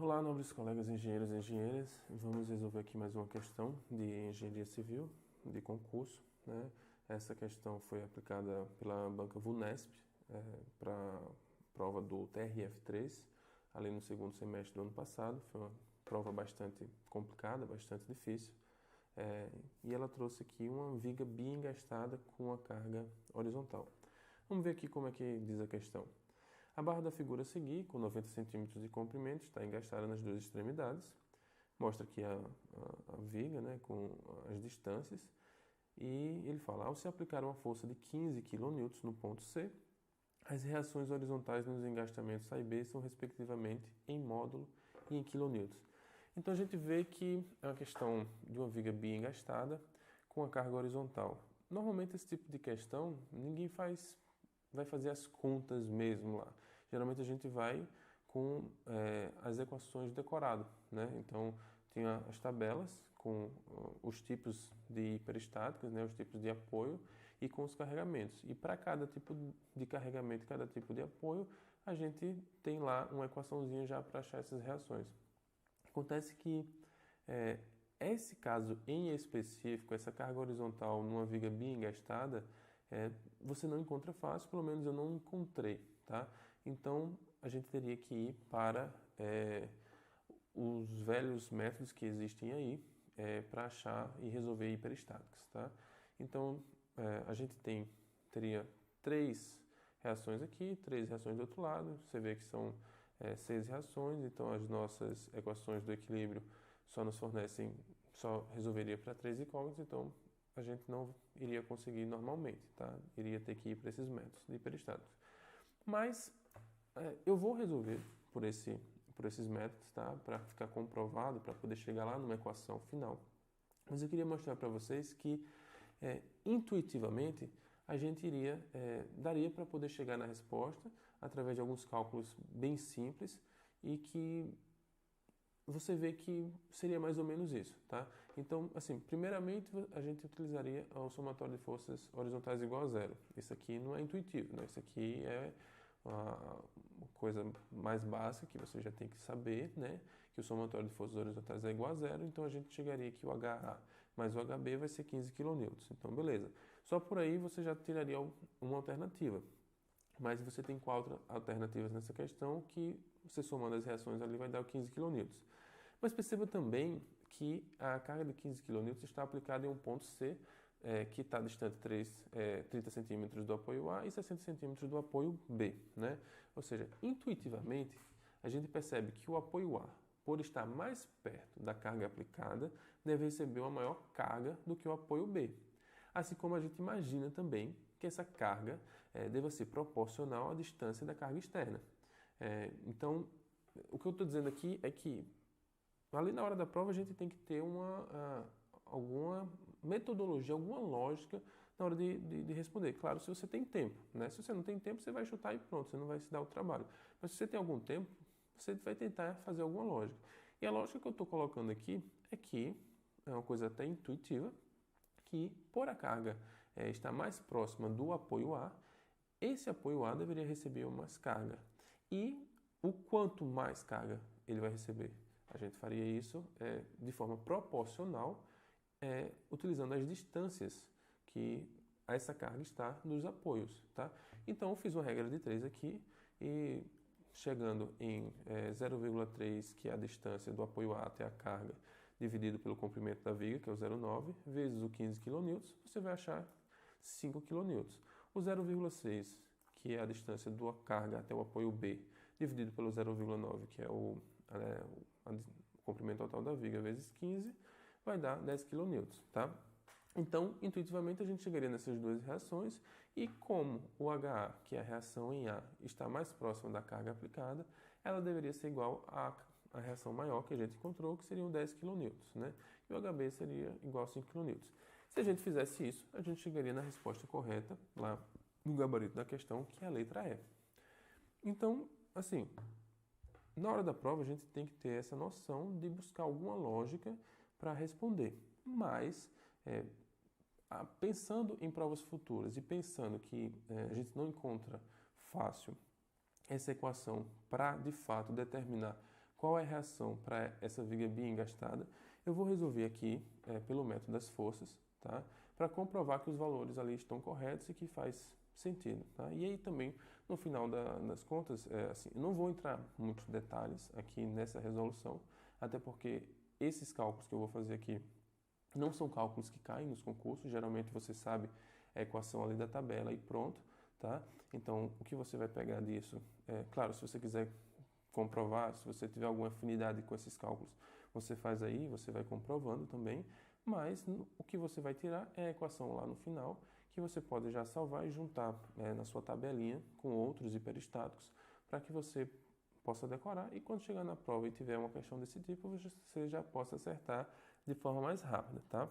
Olá, nobres colegas engenheiros e engenheiras. Vamos resolver aqui mais uma questão de engenharia civil, de concurso, né? Essa questão foi aplicada pela banca VUNESP para a prova do TRF3, ali no segundo semestre do ano passado. Foi uma prova bastante complicada, bastante difícil. E ela trouxe aqui uma viga biengastada com a carga horizontal. Vamos ver aqui como é que diz a questão. A barra da figura a seguir, com 90 cm de comprimento, está engastada nas duas extremidades. Mostra aqui a viga, né, com as distâncias. E ele fala, ao se aplicar uma força de 15 kN no ponto C, as reações horizontais nos engastamentos A e B são respectivamente em módulo e em quilonewtons. Então a gente vê que é uma questão de uma viga biengastada com a carga horizontal. Normalmente esse tipo de questão ninguém vai fazer as contas mesmo lá. Geralmente a gente vai com as equações decorado, né? Então tinha as tabelas com os tipos de hiperestáticas, né? Os tipos de apoio e com os carregamentos. E para cada tipo de carregamento, cada tipo de apoio, a gente tem lá uma equaçãozinha já para achar essas reações. Acontece que esse caso em específico, essa carga horizontal numa viga biengastada, você não encontra fácil, pelo menos eu não encontrei, tá? Então a gente teria que ir para os velhos métodos que existem aí para achar e resolver hiperestáticas, tá? Então a gente teria 3 reações aqui, 3 reações do outro lado. Você vê que são 6 reações, então as nossas equações do equilíbrio só resolveria para 3 incógnitas, então a gente não iria conseguir normalmente, tá? Iria ter que ir para esses métodos de hiperestáticos. Mas eu vou resolver por esses métodos, tá? Para ficar comprovado, para poder chegar lá numa equação final. Mas eu queria mostrar para vocês que intuitivamente a gente daria para poder chegar na resposta através de alguns cálculos bem simples e que você vê que seria mais ou menos isso, tá? Então, assim, primeiramente a gente utilizaria o somatório de forças horizontais igual a zero. Isso aqui não é intuitivo, né? Isso aqui é uma coisa mais básica que você já tem que saber, né? Que o somatório de forças horizontais é igual a zero, então a gente chegaria que o HA mais o HB vai ser 15 kN. Então, beleza. Só por aí você já tiraria uma alternativa. Mas você tem 4 alternativas nessa questão que você somando as reações ali vai dar 15 kN. Mas perceba também que a carga de 15 kN está aplicada em um ponto C, que está distante 30 centímetros do apoio A e 60 centímetros do apoio B, né? Ou seja, intuitivamente, a gente percebe que o apoio A, por estar mais perto da carga aplicada, deve receber uma maior carga do que o apoio B. Assim como a gente imagina também que essa carga deva ser proporcional à distância da carga externa. Então, o que eu estou dizendo aqui é que ali na hora da prova a gente tem que ter alguma metodologia, alguma lógica na hora de responder. Claro, se você tem tempo, né? Se você não tem tempo, você vai chutar e pronto, você não vai se dar o trabalho. Mas se você tem algum tempo, você vai tentar fazer alguma lógica. E a lógica que eu estou colocando aqui é uma coisa até intuitiva, que por a carga estar mais próxima do apoio A, esse apoio A deveria receber mais carga. E o quanto mais carga ele vai receber? A gente faria isso de forma proporcional, utilizando as distâncias que essa carga está nos apoios, tá? Então eu fiz uma regra de 3 aqui e chegando em 0,3, que é a distância do apoio A até a carga, dividido pelo comprimento da viga, que é o 0,9, vezes o 15 kN, você vai achar 5 kN. O 0,6, que é a distância da carga até o apoio B, dividido pelo 0,9, que é o comprimento total da viga, vezes 15, vai dar 10 kN, tá? Então, intuitivamente, a gente chegaria nessas duas reações e como o HA, que é a reação em A, está mais próxima da carga aplicada, ela deveria ser igual à reação maior que a gente encontrou, que seriam 10 kN, né? E o HB seria igual a 5 kN. Se a gente fizesse isso, a gente chegaria na resposta correta, lá no gabarito da questão, que é a letra E. Então, assim, na hora da prova a gente tem que ter essa noção de buscar alguma lógica para responder. Mas, pensando em provas futuras e pensando que a gente não encontra fácil essa equação para, de fato, determinar qual é a reação para essa viga biengastada, eu vou resolver aqui pelo método das forças, tá? Para comprovar que os valores ali estão corretos e que faz sentido, tá? E aí também, no final das contas, assim, eu não vou entrar em muitos detalhes aqui nessa resolução, até porque esses cálculos que eu vou fazer aqui não são cálculos que caem nos concursos, geralmente você sabe a equação ali da tabela e pronto, tá? Então, o que você vai pegar disso, claro, se você quiser comprovar, se você tiver alguma afinidade com esses cálculos, você faz aí, você vai comprovando também, mas o que você vai tirar é a equação lá no final, que você pode já salvar e juntar na sua tabelinha com outros hiperestáticos, para que você possa decorar e quando chegar na prova e tiver uma questão desse tipo, você já possa acertar de forma mais rápida, tá?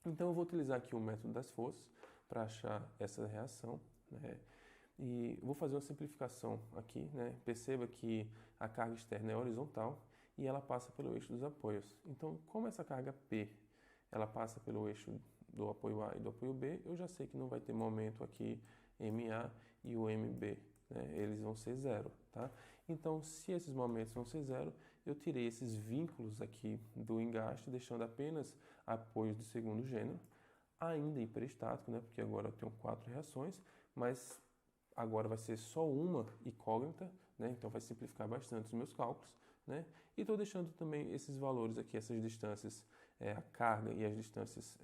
Então eu vou utilizar aqui o método das forças para achar essa reação, né? E vou fazer uma simplificação aqui, né? Perceba que a carga externa é horizontal e ela passa pelo eixo dos apoios. Então, como essa carga P, ela passa pelo eixo do apoio A e do apoio B, eu já sei que não vai ter momento aqui MA e o MB, né? Eles vão ser zero, tá? Então, se esses momentos vão ser zero, eu tirei esses vínculos aqui do engaste, deixando apenas apoios do segundo gênero, ainda hiperestático, né? Porque agora eu tenho 4 reações, mas agora vai ser só uma incógnita, né? Então vai simplificar bastante os meus cálculos, né? E estou deixando também esses valores aqui, essas distâncias, a carga e as distâncias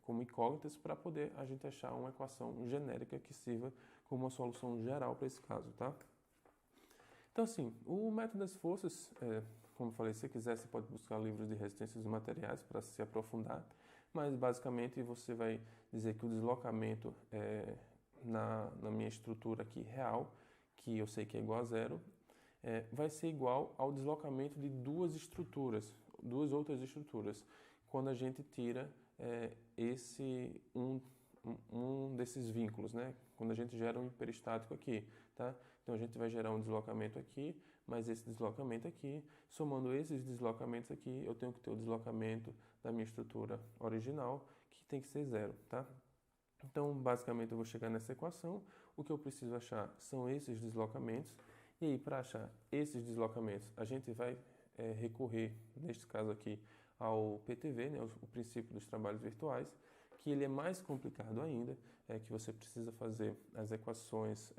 como incógnitas para poder a gente achar uma equação genérica que sirva como uma solução geral para esse caso, tá? Então, assim, o método das forças, como eu falei, se você quiser, você pode buscar livros de resistências dos materiais para se aprofundar, mas basicamente você vai dizer que o deslocamento na minha estrutura aqui real, que eu sei que é igual a zero, vai ser igual ao deslocamento de duas outras estruturas, quando a gente tira um desses vínculos, né? Quando a gente gera um hiperestático aqui, tá? Então a gente vai gerar um deslocamento aqui, mais esse deslocamento aqui. Somando esses deslocamentos aqui, eu tenho que ter o deslocamento da minha estrutura original, que tem que ser zero, tá? Então, basicamente, eu vou chegar nessa equação. O que eu preciso achar são esses deslocamentos. E aí, para achar esses deslocamentos, a gente vai recorrer, neste caso aqui, ao PTV, né, o princípio dos trabalhos virtuais, que ele é mais complicado ainda, que você precisa fazer as equações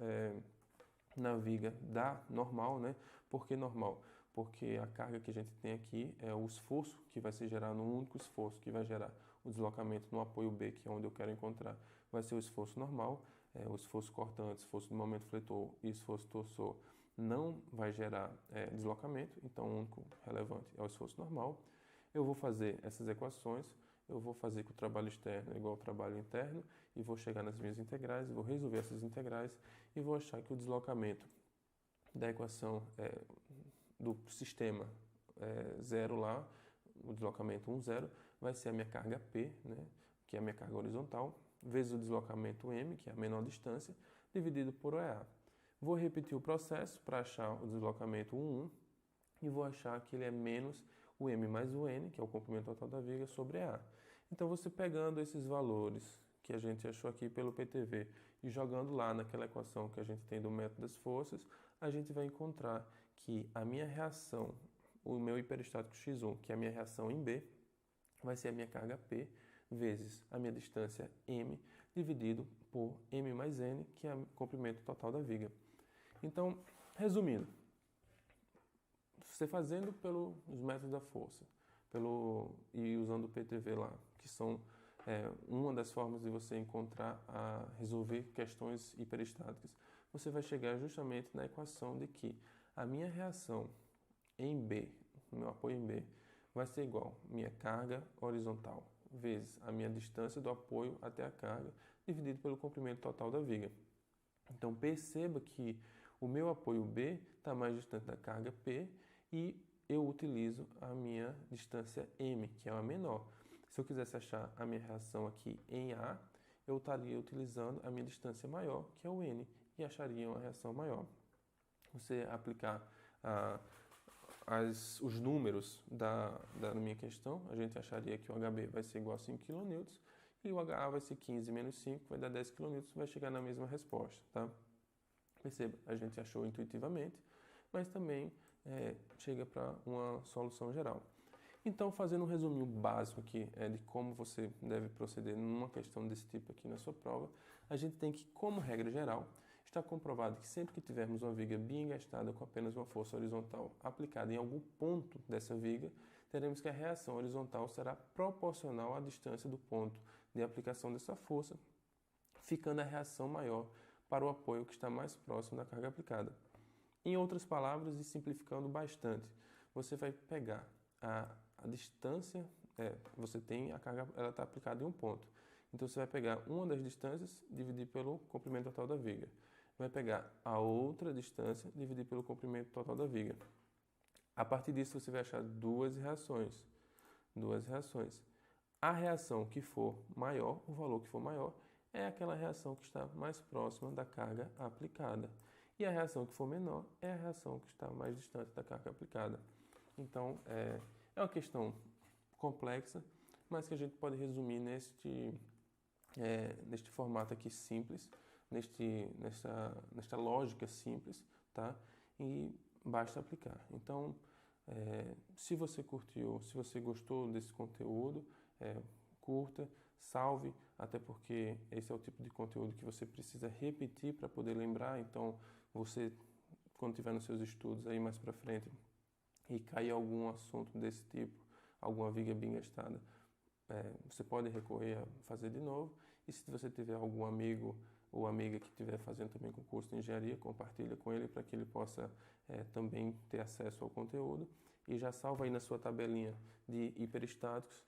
na viga da normal, né? Por que normal? Porque a carga que a gente tem aqui é o esforço que vai ser gerado num único esforço, que vai gerar o deslocamento no apoio B, que é onde eu quero encontrar, vai ser o esforço normal, o esforço cortante, esforço do momento fletor e esforço torsor não vai gerar deslocamento, então o único relevante é o esforço normal. Eu vou fazer essas equações, eu vou fazer que o trabalho externo é igual ao trabalho interno e vou chegar nas minhas integrais, vou resolver essas integrais e vou achar que o deslocamento da equação do sistema zero lá, o deslocamento 1, 0, vai ser a minha carga P, né, que é a minha carga horizontal, vezes o deslocamento M, que é a menor distância, dividido por OEA. Vou repetir o processo para achar o deslocamento 1, 1, e vou achar que ele é menos o M mais o N, que é o comprimento total da viga, sobre EA. Então, você pegando esses valores que a gente achou aqui pelo PTV e jogando lá naquela equação que a gente tem do método das forças, a gente vai encontrar que a minha reação, o meu hiperestático X1, que é a minha reação em B, vai ser a minha carga P vezes a minha distância M dividido por M mais N, que é o comprimento total da viga. Então, resumindo, você fazendo pelos métodos da força e usando o PTV lá, que são uma das formas de você encontrar resolver questões hiperestáticas, você vai chegar justamente na equação de que a minha reação em B, o meu apoio em B, vai ser igual a minha carga horizontal vezes a minha distância do apoio até a carga, dividido pelo comprimento total da viga. Então, perceba que o meu apoio B está mais distante da carga P e eu utilizo a minha distância M, que é a menor. Se eu quisesse achar a minha reação aqui em A, eu estaria utilizando a minha distância maior, que é o N, e acharia uma reação maior. Você aplicar os números da minha questão, a gente acharia que o HB vai ser igual a 5 kN e o HA vai ser 15 menos 5, vai dar 10 kN, vai chegar na mesma resposta, tá? Perceba, a gente achou intuitivamente, mas também chega para uma solução geral. Então, fazendo um resuminho básico aqui de como você deve proceder numa questão desse tipo aqui na sua prova, a gente tem que, como regra geral, está comprovado que sempre que tivermos uma viga bem-engastada com apenas uma força horizontal aplicada em algum ponto dessa viga, teremos que a reação horizontal será proporcional à distância do ponto de aplicação dessa força, ficando a reação maior para o apoio que está mais próximo da carga aplicada. Em outras palavras, e simplificando bastante, você vai pegar a distância, você tem a carga, ela está aplicada em um ponto. Então você vai pegar uma das distâncias, dividir pelo comprimento total da viga. Vai pegar a outra distância, dividir pelo comprimento total da viga. A partir disso você vai achar duas reações. A reação que for maior, o valor que for maior, é aquela reação que está mais próxima da carga aplicada. E a reação que for menor é a reação que está mais distante da carga aplicada. Então, é uma questão complexa, mas que a gente pode resumir neste formato aqui simples, nesta lógica simples, tá? E basta aplicar. Então, se você curtiu, se você gostou desse conteúdo, curta, salve, até porque esse é o tipo de conteúdo que você precisa repetir para poder lembrar. Então, você, quando estiver nos seus estudos aí mais para frente e cair algum assunto desse tipo, alguma viga bem gastada, você pode recorrer a fazer de novo. E se você tiver algum amigo ou amiga que estiver fazendo também concurso de engenharia, compartilha com ele para que ele possa também ter acesso ao conteúdo. E já salva aí na sua tabelinha de hiperestáticos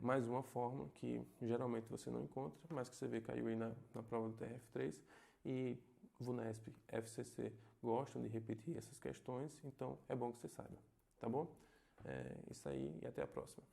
mais uma fórmula que geralmente você não encontra, mas que você vê caiu aí na prova do TRF3. E VUNESP, FCC gostam de repetir essas questões, então é bom que você saiba, tá bom? Isso aí e até a próxima.